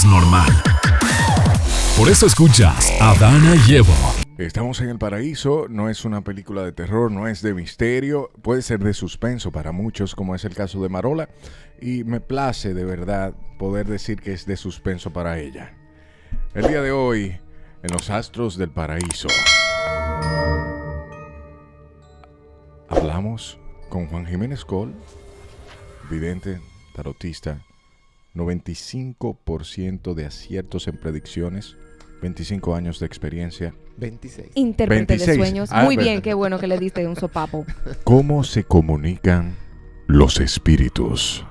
es normal. Por eso escuchas a Dana y Evo. Estamos en el paraíso, no es una película de terror, no es de misterio, puede ser de suspenso para muchos, como es el caso de Marola, y me place de verdad poder decir que es de suspenso para ella. El día de hoy, en Los Astros del Paraíso, hablamos con Juan Jiménez Coll, vidente, tarotista, 95% de aciertos en predicciones, 25 años de experiencia. 26. Intérprete 26. de sueños. Ah, Muy bien, verdad. qué bueno que le diste un sopapo. ¿Cómo se comunican los espíritus?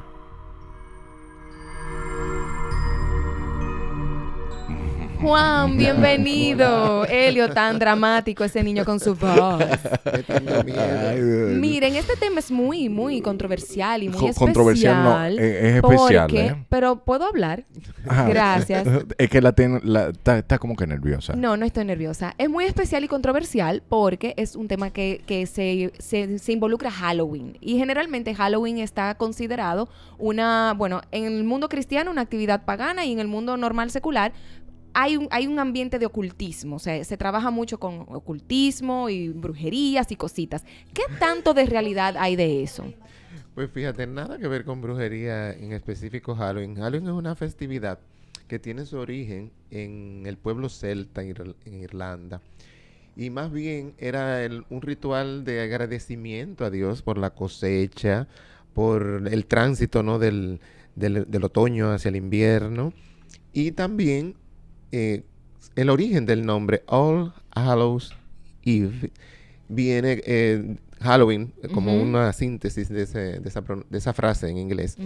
Juan, bienvenido. Helio, tan dramático ese niño con su voz. Me tengo miedo. Miren, este tema es muy controversial y muy especial. Controversial no, es especial, porque, pero ¿puedo hablar? Ajá. Gracias. Es que está como que nerviosa. No estoy nerviosa. Es muy especial y controversial porque es un tema que se involucra Halloween. Y generalmente Halloween está considerado en el mundo cristiano una actividad pagana y en el mundo normal secular hay un ambiente de ocultismo. O sea, se trabaja mucho con ocultismo y brujerías y cositas. ¿Qué tanto de realidad hay de eso? Pues fíjate, nada que ver con brujería, en específico Halloween. Halloween es una festividad que tiene su origen en el pueblo celta en Irlanda. Y más bien era un ritual de agradecimiento a Dios por la cosecha, por el tránsito, ¿no?, del otoño hacia el invierno. Y también el origen del nombre All Hallows Eve viene Halloween como una síntesis de esa frase en inglés.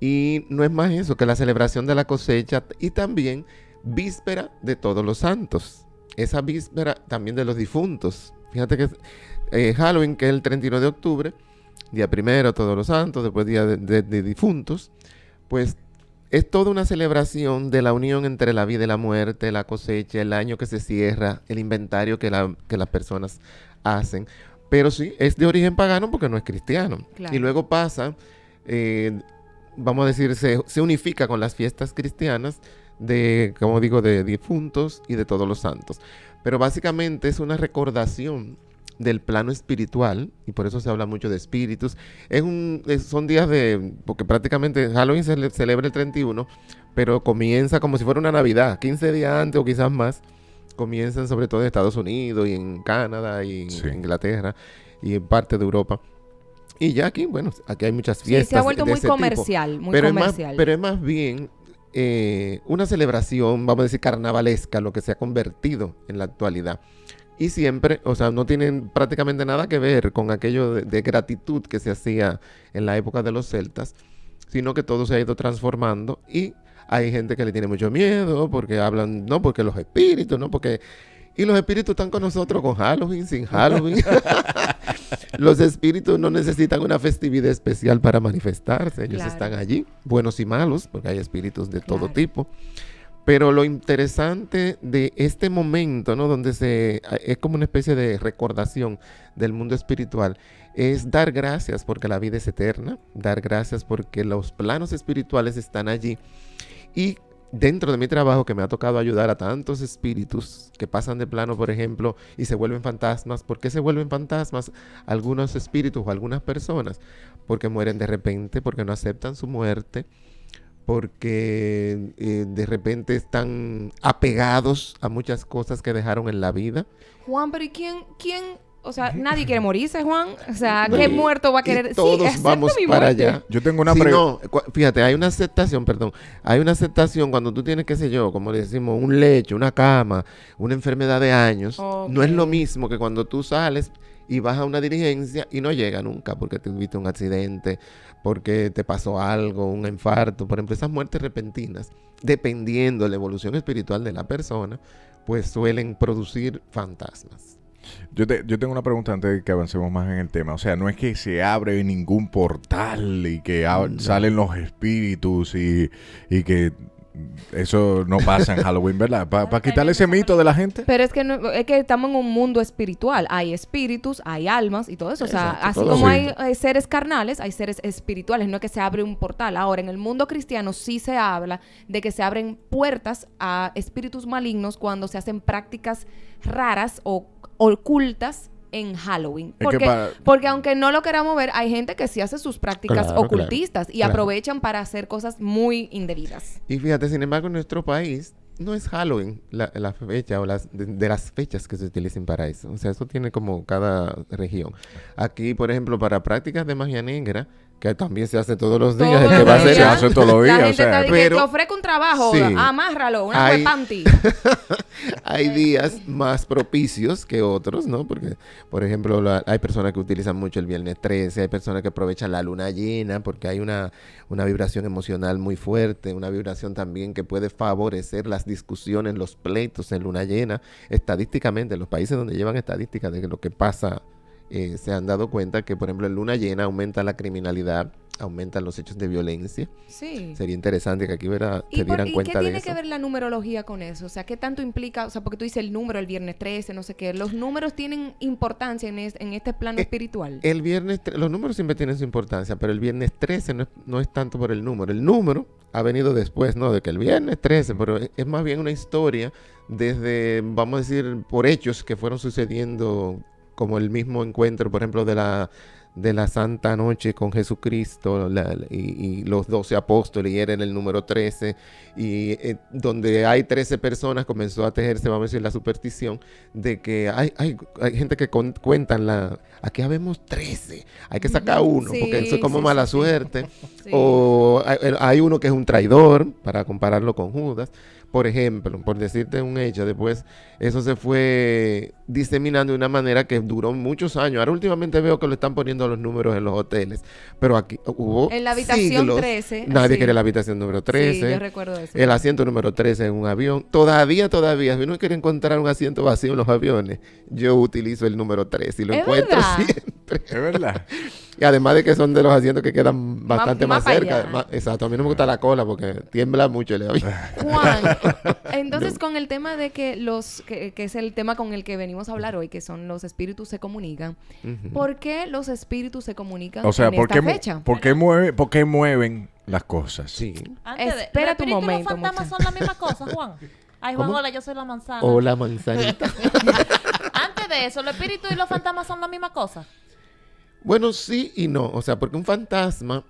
Y no es más eso que la celebración de la cosecha y también víspera de Todos los Santos. Esa víspera también de los difuntos. Fíjate que Halloween, que es el 31 de octubre, día primero, Todos los Santos, después día de difuntos, pues es toda una celebración de la unión entre la vida y la muerte, la cosecha, el año que se cierra, el inventario que las personas hacen. Pero sí, es de origen pagano porque no es cristiano. Claro. Y luego pasa, vamos a decir, se unifica con las fiestas cristianas como digo, de difuntos y de Todos los Santos. Pero básicamente es una recordación del plano espiritual, y por eso se habla mucho de espíritus. Son días porque prácticamente Halloween se celebra el 31, pero comienza como si fuera una Navidad, 15 días antes o quizás más. Comienzan sobre todo en Estados Unidos y en Canadá y en Inglaterra y en parte de Europa. Y ya aquí, bueno, aquí hay muchas fiestas. Sí, se ha vuelto de muy ese comercial, tipo. muy comercial. Pero es más bien una celebración, vamos a decir, carnavalesca, lo que se ha convertido en la actualidad. Y siempre, o sea, no tienen prácticamente nada que ver con aquello de gratitud que se hacía en la época de los celtas, sino que todo se ha ido transformando y hay gente que le tiene mucho miedo porque hablan, no, porque los espíritus, no, porque... Y los espíritus están con nosotros con Halloween, sin Halloween. Los espíritus no necesitan una festividad especial para manifestarse. Ellos están allí, buenos y malos, porque hay espíritus de todo tipo. Pero lo interesante de este momento, ¿no?, donde es como una especie de recordación del mundo espiritual, es dar gracias porque la vida es eterna, dar gracias porque los planos espirituales están allí. Y dentro de mi trabajo, que me ha tocado ayudar a tantos espíritus que pasan de plano, por ejemplo, y se vuelven fantasmas. ¿Por qué se vuelven fantasmas algunos espíritus o algunas personas? Porque mueren de repente, porque no aceptan su muerte, porque de repente están apegados a muchas cosas que dejaron en la vida. Juan, pero ¿y quién? O sea, nadie quiere morirse, Juan. O sea, ¿qué muerto va a querer? Y todos sí, vamos mi para muerte. allá. Yo tengo una pregunta. No, fíjate, hay una aceptación cuando tú tienes, qué sé yo, como le decimos, un lecho, una cama, una enfermedad de años. No es lo mismo que cuando tú sales y vas a una diligencia y no llega nunca porque tuviste un accidente, porque te pasó algo, un infarto. Por ejemplo, esas muertes repentinas, dependiendo de la evolución espiritual de la persona, pues suelen producir fantasmas. Yo tengo una pregunta antes de que avancemos más en el tema. O sea, no es que se abre ningún portal y que salen los espíritus y que eso no pasa en Halloween, ¿verdad? Para quitarle ese mito de la gente. Pero es que es que estamos en un mundo espiritual. Hay espíritus, hay almas y todo eso. O sea, Exacto, así todo como sí. hay seres carnales, hay seres espirituales. No es que se abre un portal. Ahora, en el mundo cristiano sí se habla de que se abren puertas a espíritus malignos cuando se hacen prácticas raras o ocultas en Halloween. Es que Porque aunque no lo queramos ver, hay gente que sí hace sus prácticas Claro, ocultistas y claro. aprovechan para hacer cosas muy indebidas. Y fíjate, sin embargo, en nuestro país no es Halloween la fecha o de las fechas que se utilicen para eso. O sea, eso tiene como cada región. Aquí, por ejemplo, para prácticas de magia negra, que también se hace todos los días, Todos el que los va a días. hacer Se hace todos los La días, gente o sea, está diciendo, pero- te ofrezco un trabajo, Sí. amárralo, una Hay- panty. Hay días más propicios que otros, ¿no? Porque, por ejemplo, hay personas que utilizan mucho el viernes 13, hay personas que aprovechan la luna llena porque hay una vibración emocional muy fuerte, una vibración también que puede favorecer las discusiones, los pleitos en luna llena. Estadísticamente, los países donde llevan estadísticas de lo que pasa, se han dado cuenta que, por ejemplo, en luna llena aumenta la criminalidad, aumentan los hechos de violencia. Sí. Sería interesante que aquí se dieran ¿Y qué cuenta de tiene eso. que ver la numerología con eso? O sea, ¿qué tanto implica? O sea, porque tú dices el número, el viernes 13, no sé qué. ¿Los números tienen importancia en este plano espiritual? El los números siempre tienen su importancia, pero el viernes 13 no es tanto por el número. El número ha venido después, ¿no? De que el viernes 13, pero es más bien una historia desde, vamos a decir, por hechos que fueron sucediendo, como el mismo encuentro, por ejemplo, de la Santa Noche con Jesucristo y los 12 apóstoles, y era en el número 13, y donde hay 13 personas comenzó a tejerse, vamos a decir, la superstición de que hay gente que cuentan aquí habemos 13, hay que sacar uno, Sí, porque eso es como sí, mala sí, sí. suerte. Sí. O hay uno que es un traidor, para compararlo con Judas. Por ejemplo, por decirte un hecho, después eso se fue diseminando de una manera que duró muchos años. Ahora últimamente veo que lo están poniendo los números en los hoteles, pero aquí hubo En la habitación siglos, 13, nadie sí. quería la habitación número 13. Sí, yo recuerdo eso. El asiento número 13 en un avión. Todavía, si uno quiere encontrar un asiento vacío en los aviones, yo utilizo el número 13 y lo ¿Es encuentro verdad? siempre. es verdad. Y además de que son de los asientos que quedan bastante más más, para cerca. allá. Exacto, a mí no me gusta la cola porque tiembla mucho el avión. Juan, entonces con el tema de que que es el tema con el que venimos a hablar hoy, que son los espíritus se comunican, Ujú. ¿por qué los espíritus se comunican O sea, en ¿por esta qué, fecha? por qué mueven las cosas? Sí. Antes Espera ¿los tu espíritus momento, y los fantasmas muchacho. son la misma cosa, Juan? Ay, Juan, ¿Cómo? hola, yo soy la manzana. Hola, manzanita. Antes de eso, ¿los espíritus y los fantasmas son la misma cosa? Bueno, sí y no. O sea, porque un fantasma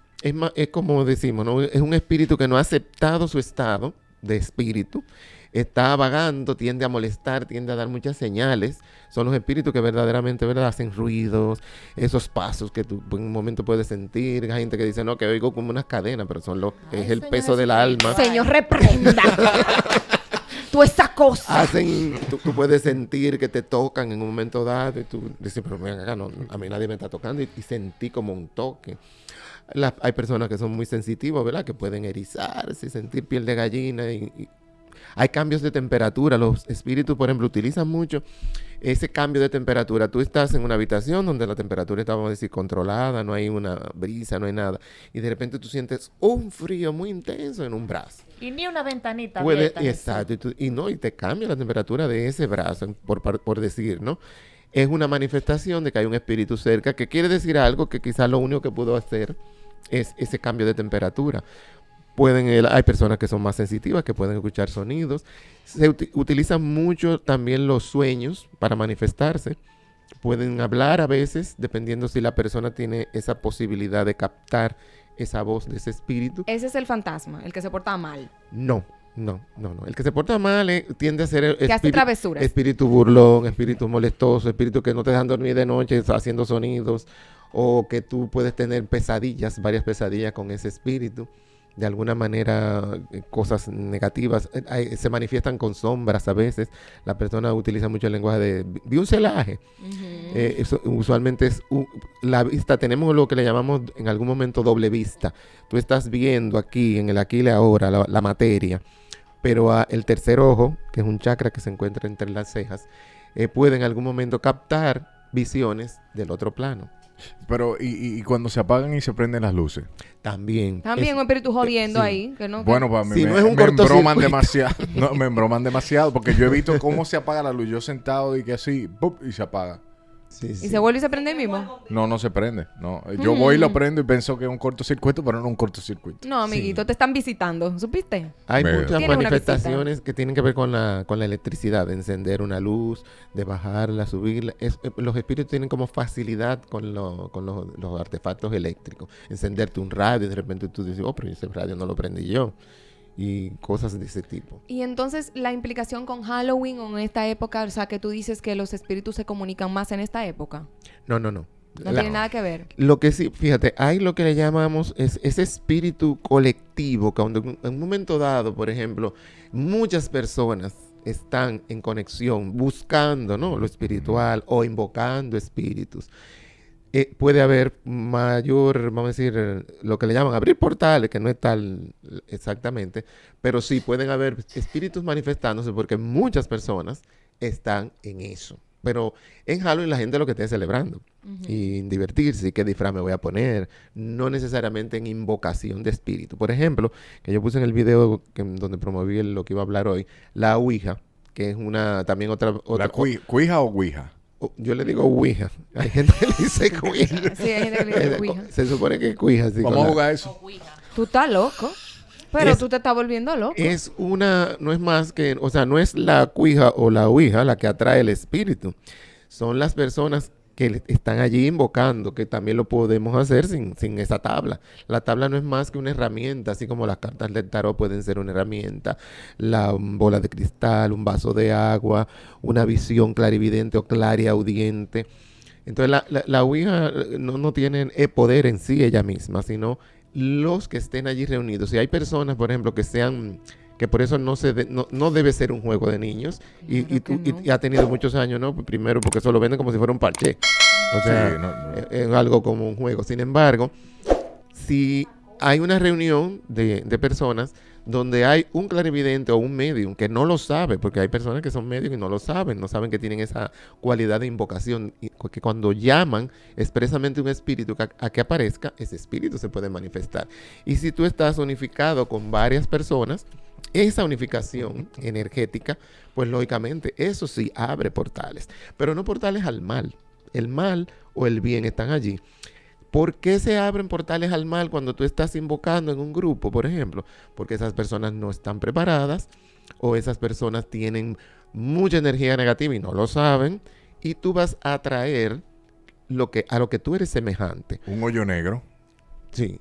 es como decimos, ¿no? Es un espíritu que no ha aceptado su estado de espíritu. Está vagando, tiende a molestar, tiende a dar muchas señales. Son los espíritus que verdaderamente, ¿verdad?, hacen ruidos, esos pasos que tú en un momento puedes sentir. Hay gente que dice, no, que oigo como unas cadenas, pero Ay, es el Señor peso del Jesucristo. alma. Señor, reprenda. Tú esa cosa. Tú puedes sentir que te tocan en un momento dado y tú dices, pero ven acá, no, a mí nadie me está tocando, y sentí como un toque. Hay personas que son muy sensitivas, ¿verdad? Que pueden erizarse, sentir piel de gallina y hay cambios de temperatura. Los espíritus, por ejemplo, utilizan mucho ese cambio de temperatura. Tú estás en una habitación donde la temperatura está, vamos a decir, controlada, no hay una brisa, no hay nada, y de repente tú sientes un frío muy intenso en un brazo. Y ni una ventanita abierta. Exacto, y te cambia la temperatura de ese brazo, por decir, ¿no? Es una manifestación de que hay un espíritu cerca, que quiere decir algo que quizás lo único que pudo hacer es ese cambio de temperatura. Hay personas que son más sensitivas, que pueden escuchar sonidos. Se utilizan mucho también los sueños para manifestarse. Pueden hablar a veces, dependiendo si la persona tiene esa posibilidad de captar esa voz de ese espíritu. Ese es el fantasma, el que se porta mal. No. El que se porta mal tiende a ser Que hace travesuras. espíritu burlón, espíritu molestoso, espíritu que no te dejan dormir de noche haciendo sonidos, o que tú puedes tener pesadillas, varias pesadillas con ese espíritu. De alguna manera, cosas negativas se manifiestan con sombras a veces. La persona utiliza mucho el lenguaje de un celaje. Eso usualmente es la vista. Tenemos lo que le llamamos en algún momento doble vista. Tú estás viendo aquí, en el aquí y el ahora, la materia, pero el tercer ojo, que es un chakra que se encuentra entre las cejas, puede en algún momento captar visiones del otro plano. Pero, y cuando se apagan y se prenden las luces. También. También un espíritu jodiendo sí. ahí. Que no, Bueno, para mí Si me, no es un me embroman cortocircuito. demasiado. No, me embroman demasiado porque yo he visto cómo se apaga la luz. Yo sentado y que así, ¡pup! Y se apaga. Sí, y sí. se vuelve y se prende ahí mismo. No se prende. No. Yo voy y lo prendo y pienso que es un cortocircuito, pero no es un cortocircuito. No, amiguito, te están visitando. ¿Supiste? Hay Veo. muchas Tienes una manifestaciones que tienen que ver con la electricidad, de encender una luz, de bajarla, subirla. Los espíritus tienen como facilidad con los artefactos eléctricos. Encenderte un radio y de repente tú dices, oh, pero ese radio no lo prendí yo. Y cosas de ese tipo. Y entonces la implicación con Halloween o en esta época, o sea, que tú dices que los espíritus se comunican más en esta época. No. No tiene nada que ver. Lo que sí, fíjate, hay lo que le llamamos ese espíritu colectivo, que cuando en un momento dado, por ejemplo, muchas personas están en conexión, buscando, ¿no?, lo espiritual o invocando espíritus. Puede haber mayor, vamos a decir, lo que le llaman abrir portales, que no es tal exactamente, pero sí pueden haber espíritus manifestándose porque muchas personas están en eso. Pero en Halloween la gente lo que está es celebrando y en divertirse, qué disfraz me voy a poner, no necesariamente en invocación de espíritu. Por ejemplo, que yo puse en el video donde promoví lo que iba a hablar hoy, la Ouija, que es también otra ¿La cuija o ouija? yo le digo Ouija. Hay gente que le dice Ouija. Sí, hay gente que le dice Ouija. Se supone que es Ouija. Sí, Vamos a jugar eso. Tú estás loco. Pero Es- tú te estás volviendo loco. no es más que, o sea, no es la cuija o la ouija la que atrae el espíritu. Son las personas que están allí invocando, que también lo podemos hacer sin esa tabla. La tabla no es más que una herramienta, así como las cartas del tarot pueden ser una herramienta, la bola de cristal, un vaso de agua, una visión clarividente o clariaudiente. Entonces la ouija no tiene poder en sí ella misma, sino los que estén allí reunidos. Si hay personas, por ejemplo, que por eso no debe ser un juego de niños y Claro que no. ha tenido muchos años, ¿no? Primero porque eso lo venden como si fuera un parché. O sea, Sí, no. es algo como un juego. Sin embargo, si hay una reunión de personas donde hay un clarividente o un medium que no lo sabe, porque hay personas que son medium y no lo saben, no saben que tienen esa cualidad de invocación, y que cuando llaman expresamente un espíritu a que aparezca, ese espíritu se puede manifestar. Y si tú estás unificado con varias personas, esa unificación energética, pues lógicamente eso sí abre portales, pero no portales al mal. El mal o el bien están allí. ¿Por qué se abren portales al mal cuando tú estás invocando en un grupo, por ejemplo? Porque esas personas no están preparadas o esas personas tienen mucha energía negativa y no lo saben, y tú vas a atraer a lo que tú eres semejante. Un hoyo negro. Sí.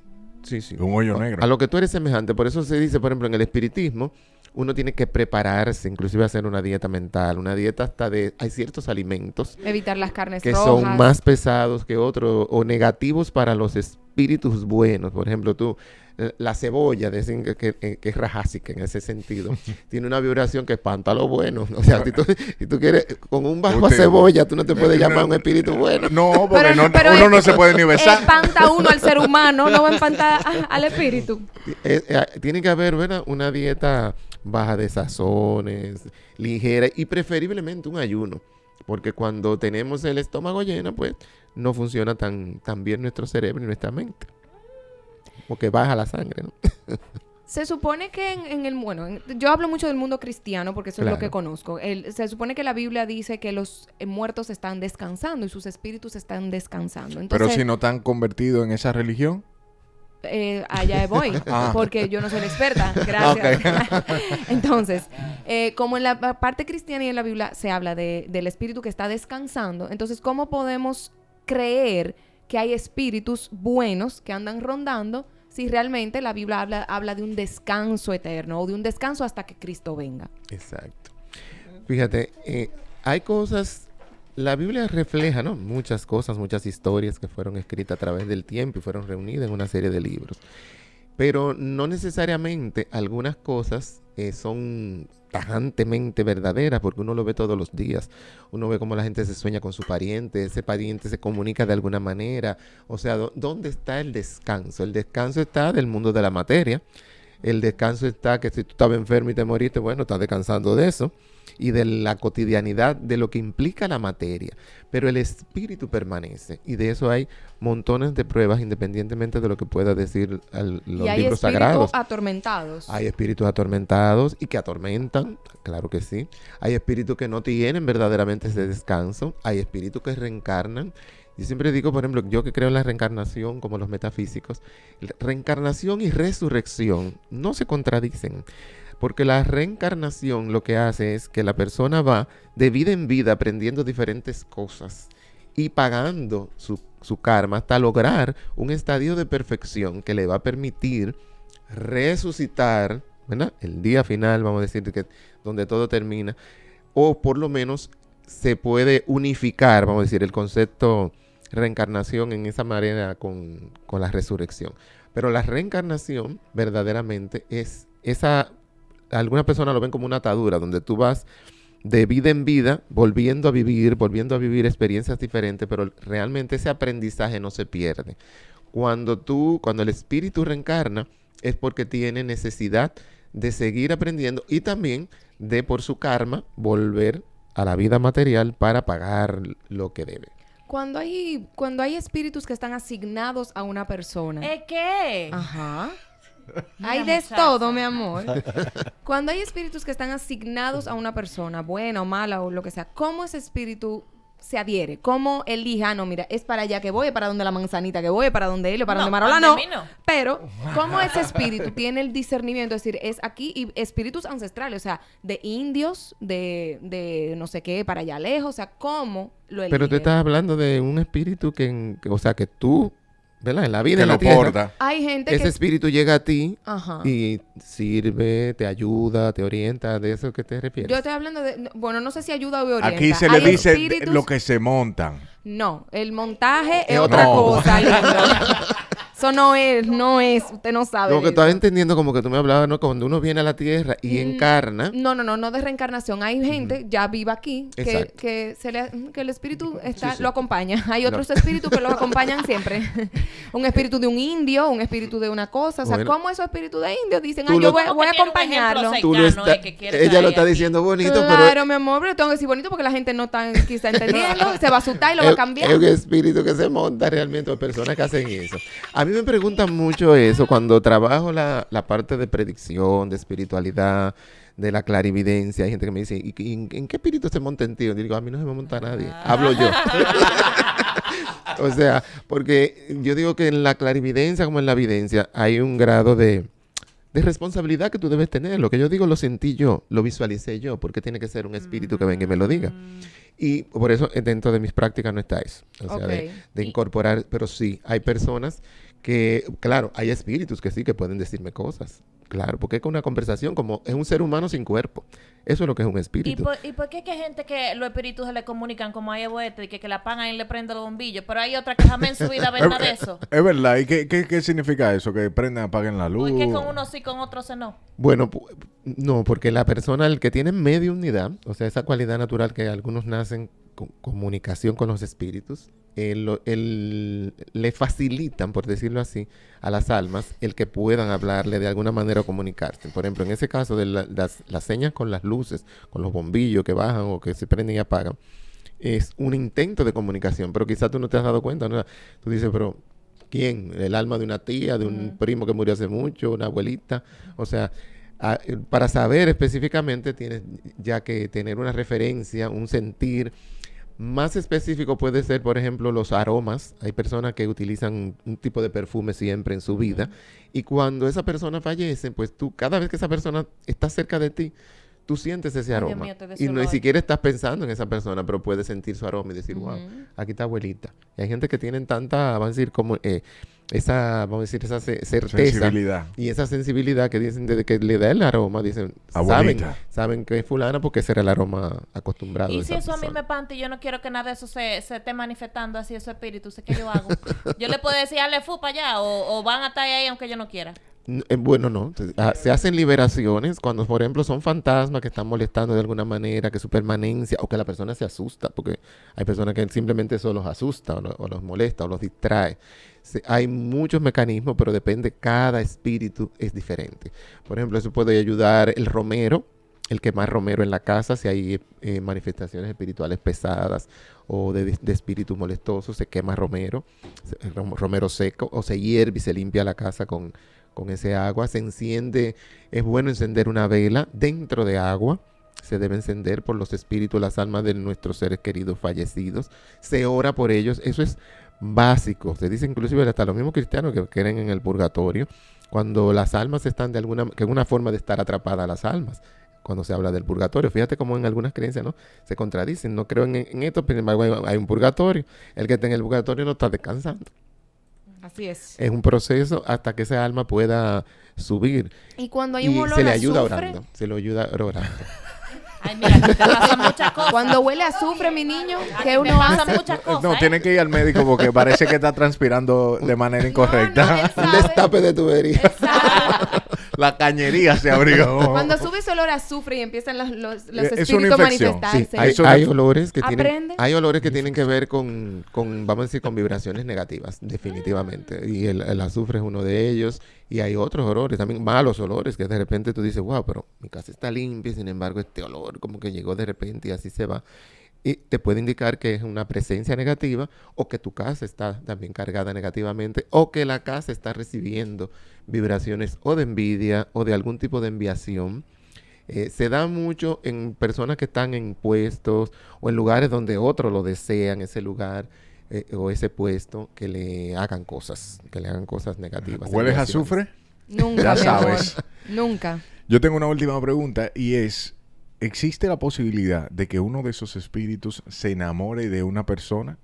Un hoyo negro. A lo que tú eres semejante. Por eso se dice, por ejemplo, en el espiritismo, uno tiene que prepararse, inclusive hacer una dieta mental, una dieta hay ciertos alimentos Evitar las carnes que rojas. son más pesados que otros o negativos para los espíritus buenos. Por ejemplo, la cebolla, dicen que es rajásica en ese sentido. Tiene una vibración que espanta a lo bueno. O sea, si tú quieres, con un bajo a Usted- cebolla, tú no te puedes llamar un espíritu bueno. No, porque Pero uno no se puede ni besar. Espanta uno al ser humano, no va a espantar al espíritu. Tiene que haber, ¿verdad?, una dieta baja de sazones, ligera y preferiblemente un ayuno. Porque cuando tenemos el estómago lleno, pues no funciona tan bien nuestro cerebro y nuestra mente. Porque baja la sangre, ¿no? Se supone que yo hablo mucho del mundo cristiano porque eso es lo Claro. que conozco. Se supone que la Biblia dice que los muertos están descansando y sus espíritus están descansando. Entonces, Pero si no están convertidos en esa religión. allá voy, Ah. porque yo no soy la experta. Gracias. Entonces, como en la parte cristiana y en la Biblia se habla del espíritu que está descansando, entonces, ¿cómo podemos creer que hay espíritus buenos que andan rondando si realmente la Biblia habla de un descanso eterno o de un descanso hasta que Cristo venga? Exacto. Fíjate, hay cosas, la Biblia refleja, ¿no?, muchas cosas, muchas historias que fueron escritas a través del tiempo y fueron reunidas en una serie de libros. Pero no necesariamente algunas cosas son tajantemente verdaderas, porque uno lo ve todos los días. Uno ve cómo la gente se sueña con su pariente, ese pariente se comunica de alguna manera. O sea, ¿dónde está el descanso? El descanso está del mundo de la materia. El descanso está que si tú estabas enfermo y te moriste, bueno, estás descansando de eso y de la cotidianidad de lo que implica la materia. Pero el espíritu permanece y de eso hay montones de pruebas independientemente de lo que pueda decir los Y hay libros espíritus sagrados. atormentados. Hay espíritus atormentados y que atormentan, claro que sí. Hay espíritus que no tienen verdaderamente ese descanso. Hay espíritus que reencarnan. Yo siempre digo, por ejemplo, yo que creo en la reencarnación, como los metafísicos, reencarnación y resurrección no se contradicen. Porque la reencarnación lo que hace es que la persona va de vida en vida aprendiendo diferentes cosas y pagando su karma hasta lograr un estadio de perfección que le va a permitir resucitar, ¿verdad? El día final, vamos a decir, que donde todo termina, o por lo menos se puede unificar, vamos a decir, el concepto reencarnación en esa manera con la resurrección. Pero la reencarnación verdaderamente es esa, algunas personas lo ven como una atadura, donde tú vas de vida en vida, volviendo a vivir experiencias diferentes, pero realmente ese aprendizaje no se pierde. Cuando el espíritu reencarna, es porque tiene necesidad de seguir aprendiendo y también de, por su karma, volver a la vida material para pagar lo que debe. Cuando hay espíritus que están asignados a una persona. ¿Qué? Ajá. Mira, Hay de muchacha. todo, mi amor. Cuando hay espíritus que están asignados a una persona, buena o mala o lo que sea, ¿cómo ese espíritu se adhiere? ¿Cómo elige? No, mira, es para allá que voy, es para donde la manzanita que voy, es para donde Helio, para donde Marola, no. mí no. Pero, ¿cómo ese espíritu tiene el discernimiento? Es decir, es aquí, y espíritus ancestrales, o sea, de indios, de no sé qué, para allá lejos, o sea, ¿cómo lo elige? Pero tú estás hablando de un espíritu o sea, que tú, ¿verdad? En la vida, Que en la lo tierra, porta. Hay gente ese que... espíritu llega a ti Ajá. y sirve, te ayuda, te orienta, ¿de eso que te refieres? Yo estoy hablando de... Bueno, no sé si ayuda o orienta. Aquí se le Hay dice espíritus- lo que se montan. No, el montaje es Es otra otra cosa, lindo. Eso no es, usted no sabe. Como que de estaba eso. entendiendo como que tú me hablabas, ¿no? Cuando uno viene a la tierra y encarna, No de reencarnación. Hay gente ya viva aquí Exacto. que el espíritu Sí. lo acompaña. Hay otros espíritus que los acompañan siempre. Un espíritu de un indio, un espíritu de una cosa. O sea, Bueno. ¿cómo esos espíritus de indios dicen, Tú yo lo- voy Como a que tiene un acompañarlo? ejemplo tú lo cercano, está- que quiere ella lo traer está aquí. diciendo bonito, Claro, mi amor, pero tengo que decir bonito porque la gente no está quizá entendiendo. Se va a asustar y lo va a cambiar. Es un espíritu que se monta realmente, o personas que hacen eso. A mí me preguntan mucho eso cuando trabajo la parte de predicción, de espiritualidad, de la clarividencia. Hay gente que me dice, ¿y en qué espíritu se monta en ti? Yo digo, a mí no se me monta nadie, hablo yo. O sea, porque yo digo que en la clarividencia como en la videncia hay un grado de responsabilidad que tú debes tener. Lo que yo digo lo sentí yo, lo visualicé yo, porque tiene que ser un espíritu que venga y me lo diga. Y por eso dentro de mis prácticas no está eso. O sea, Ok. de incorporar, pero sí, hay personas que, claro, hay espíritus que sí que pueden decirme cosas. Claro, porque es con una conversación, como es un ser humano sin cuerpo. Eso es lo que es un ¿Y espíritu. por qué es que hay gente que los espíritus se le comunican como hay Evoete y que la apagan y le prende los bombillos? Pero hay otra que jamás en su vida ven nada de eso. Es verdad. ¿Y qué significa eso? Que prendan, apaguen la luz. Porque con unos sí, con otros no. Bueno, no, porque la persona, el que tiene mediunidad, o sea, esa cualidad natural que algunos nacen con comunicación con los espíritus, le facilitan, por decirlo así, a las almas el que puedan hablarle de alguna manera o comunicarse. Por ejemplo, en ese caso de las señas con las luces, con los bombillos que bajan o que se prenden y apagan, es un intento de comunicación, pero quizás tú no te has dado cuenta, ¿no? Tú dices, pero ¿quién? El alma de una tía, de un primo que murió hace mucho, una abuelita. O sea, para saber específicamente tienes ya que tener una referencia, un sentir. Más específico puede ser, por ejemplo, los aromas. Hay personas que utilizan un tipo de perfume siempre en su vida. Y cuando esa persona fallece, pues tú, cada vez que esa persona está cerca de ti, tú sientes ese Ay, Dios aroma. mío, te Y deseo no ni hoy. siquiera estás pensando en esa persona, pero puedes sentir su aroma y decir, wow, aquí está abuelita. Y hay gente que tienen tanta, vamos a decir, como esa, vamos a decir, esa certeza Sensibilidad. y esa sensibilidad que dicen desde que le da el aroma, dicen, Abuelita. saben que es fulana porque ese era el aroma acostumbrado. Y de si esa eso a mí persona. me panta y yo no quiero que nada de eso se esté manifestando así, ese espíritu, ¿sé qué yo hago? Yo le puedo decir, hazle fu para allá o van a estar ahí aunque yo no quiera. Bueno, no. Se hacen liberaciones cuando, por ejemplo, son fantasmas que están molestando de alguna manera, que su permanencia, o que la persona se asusta, porque hay personas que simplemente eso los asusta, o los molesta, o los distrae. Hay muchos mecanismos, pero depende, cada espíritu es diferente. Por ejemplo, eso puede ayudar el romero, el quemar romero en la casa, si hay manifestaciones espirituales pesadas o de espíritus molestosos, se quema romero, romero seco, o se hierve y se limpia la casa con ese agua. Se enciende, es bueno encender una vela dentro de agua, se debe encender por los espíritus, las almas de nuestros seres queridos fallecidos, se ora por ellos, eso es básico. Se dice inclusive hasta los mismos cristianos que creen en el purgatorio, cuando las almas están que es una forma de estar atrapadas las almas, cuando se habla del purgatorio. Fíjate cómo en algunas creencias, ¿no?, se contradicen. No creo en esto, pero sin embargo hay un purgatorio. El que está en el purgatorio no está descansando. Así es. Es un proceso hasta que esa alma pueda subir. Y cuando hay un olor se le a ayuda azufre, orando. Se lo ayuda orando. Ay, mira, que te pasan muchas cosas. cuando huele a azufre, mi niño, ¿qué Te uno pasan hace? muchas cosas. No, tiene que ir al médico porque parece que está transpirando de manera incorrecta. él Un sabe. destape de tubería. La cañería se abrió. Cuando sube ese olor a azufre y empiezan los Es una espíritus a infección. manifestarse. Sí, hay, Eso hay no- olores que Aprende. hay olores que tienen que ver con, vamos a decir, con vibraciones negativas, definitivamente. Y el azufre es uno de ellos. Y hay otros olores, también malos olores, que de repente tú dices, wow, pero mi casa está limpia, y sin embargo este olor como que llegó de repente y así se va. Y te puede indicar que es una presencia negativa, o que tu casa está también cargada negativamente, o que la casa está recibiendo vibraciones o de envidia o de algún tipo de enviación. Se da mucho en personas que están en puestos o en lugares donde otros lo desean, ese lugar o ese puesto, que le hagan cosas negativas. ¿Hueles a enviaciones. azufre? Nunca, Ya mi sabes. amor. Nunca. Yo tengo una última pregunta y es, ¿existe la posibilidad de que uno de esos espíritus se enamore de una persona?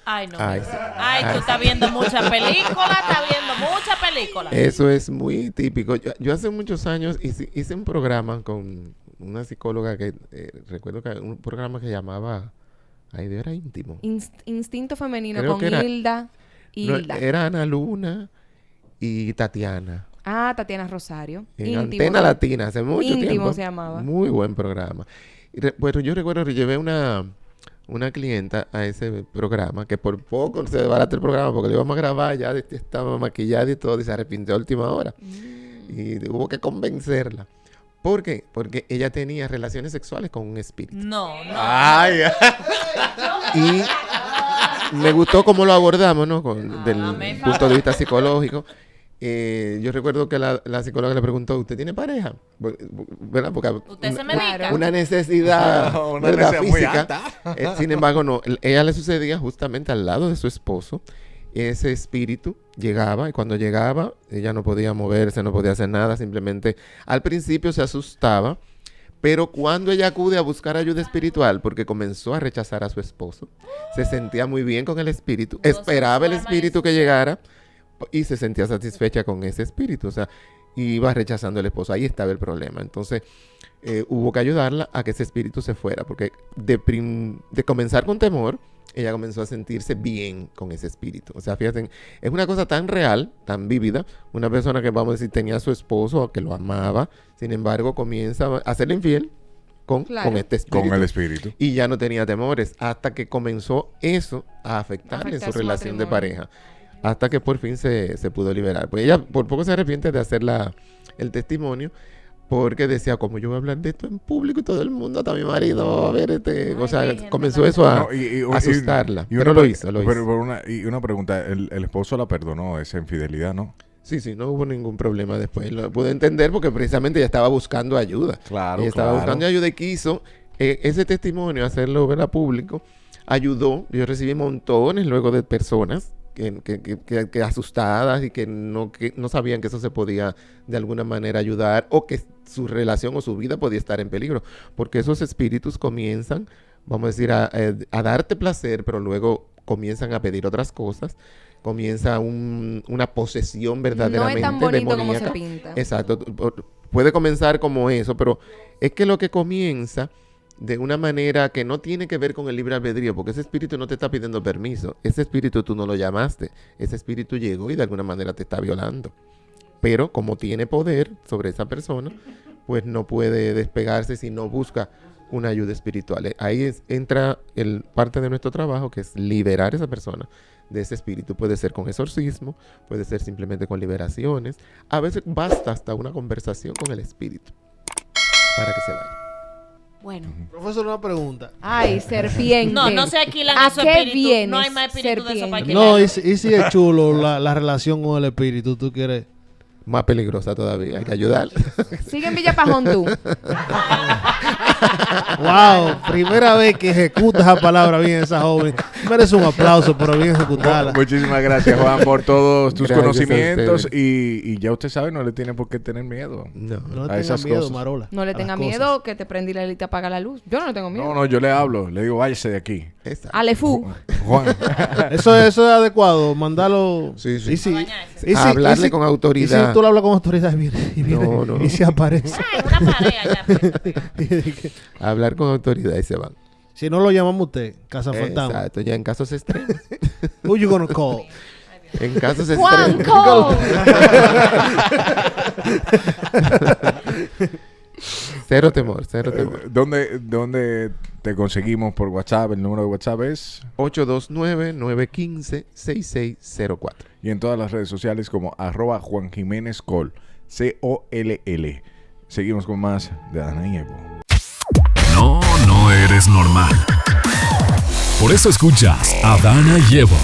Ay, no. Ay, Ay, sí. tú Ay, estás viendo mucha película, estás viendo mucha película. Eso es muy típico. Yo hace muchos años hice un programa con una psicóloga que recuerdo que un programa que llamaba, ay, Dios, era íntimo. Instinto femenino Creo con que era- Hilda. No, Hilda. era Ana Luna y Tatiana. Ah, Tatiana Rosario. En Íntimo. Antena Latina, hace mucho Íntimo tiempo. se llamaba. Muy buen programa. Bueno, yo recuerdo que llevé una clienta a ese programa, que por poco se desbarata el programa, porque lo íbamos a grabar, ya estaba maquillada y todo, y se arrepintió a última hora. Y hubo que convencerla. ¿Por qué? Porque ella tenía relaciones sexuales con un espíritu. No, no. Ay, Y me gustó cómo lo abordamos, ¿no? Del me punto de vista psicológico. Yo recuerdo que la psicóloga le preguntó, ¿usted tiene pareja? ¿Verdad? Porque Usted se una- medica. una necesidad, Una ¿verdad? necesidad muy física. alta. Sin embargo, no. Ella le sucedía justamente al lado de su esposo. Ese espíritu llegaba, y cuando llegaba, ella no podía moverse, no podía hacer nada. Simplemente al principio se asustaba. Pero cuando ella acude a buscar ayuda espiritual, porque comenzó a rechazar a su esposo, se sentía muy bien con el espíritu, Dios, esperaba el su alma espíritu es- que llegara y se sentía satisfecha con ese espíritu. O sea, iba rechazando al esposo. Ahí estaba el problema. Entonces, hubo que ayudarla a que ese espíritu se fuera, porque de comenzar con temor, ella comenzó a sentirse bien con ese espíritu. O sea, fíjate, es una cosa tan real, tan vívida. Una persona que, vamos a decir, tenía a su esposo, que lo amaba, sin embargo, comienza a serle infiel con Claro. este espíritu. con el espíritu. Y ya no tenía temores, hasta que comenzó eso a afectarle en Afectar su su relación de matrimonio. pareja. Hasta que por fin se pudo liberar. Pues ella por poco se arrepiente de hacer el testimonio, porque decía, como yo voy a hablar de esto en público y todo el mundo, hasta mi marido, a ver, Ay, o sea, Virgen comenzó de eso a No, a asustarla. y Pero una lo pre- hizo. pero una pregunta, el esposo la perdonó esa infidelidad, ¿no? Sí, no hubo ningún problema después. Lo pude entender porque precisamente ella estaba buscando ayuda. Claro, Ella estaba buscando ayuda y quiso ese testimonio, hacerlo ver a público, ayudó. Yo recibí montones luego de personas que asustadas y que no sabían que eso se podía de alguna manera ayudar, o que su relación o su vida podía estar en peligro, porque esos espíritus comienzan, vamos a decir, a darte placer, pero luego comienzan a pedir otras cosas. Comienza una posesión No verdaderamente es tan bonito como se demoníaca. pinta. Exacto. Puede comenzar como eso, pero es que lo que comienza de una manera que no tiene que ver con el libre albedrío, porque ese espíritu no te está pidiendo permiso. Ese espíritu tú no lo llamaste. Ese espíritu llegó y de alguna manera te está violando. pero como tiene poder sobre esa persona, pues no puede despegarse si no busca una ayuda espiritual. Ahí entra parte de nuestro trabajo, que es liberar a esa persona de ese espíritu. Puede ser con exorcismo, puede ser simplemente con liberaciones. A veces basta hasta una conversación con el espíritu para que se vaya. Bueno. Profesor, una pregunta. Ay, serpiente. No se alquilan ¿A esos qué espíritus. vienes, No hay más espíritu de eso para serpiente? alquilar. No, y si es chulo la relación con el espíritu, tú quieres. Más peligrosa todavía, hay que ayudar. Sigue en Villa Pajón tú. Wow, primera vez que ejecuta esa palabra bien esa joven. Merece un aplauso, pero bien ejecutada. Muchísimas gracias, Juan, por todos tus Gracias a conocimientos. ustedes. Y ya usted sabe, no le tiene por qué tener miedo. No. No a le esas tengas miedo, cosas. Marola. No le a las tenga cosas. miedo que te prendí la luz y te apaga la luz. Yo no le tengo miedo. No, yo le hablo, le digo, váyase de aquí. Exacto. Alefu. Juan. Eso es adecuado, mandarlo. Sí, sí. Y si, Bañarse. y si- Hablarle y si- con Y autoridad. si tú le hablas con autoridad y viene No. y se aparece. Ah, en una pared allá. pues. Hablar con autoridad y se van. Si no lo llamamos usted, Casa Fantasma. Exacto, ya en casos extremos. Who you gonna call? En casos Juan extremos. Cole. Cero temor, cero temor. ¿Dónde te conseguimos por WhatsApp? El número de WhatsApp es... 829-915-6604. Y en todas las redes sociales como @Juan Jiménez Col. COLL. Seguimos con más de Adana y Evo. No eres normal. Por eso escuchas a Adana y Evo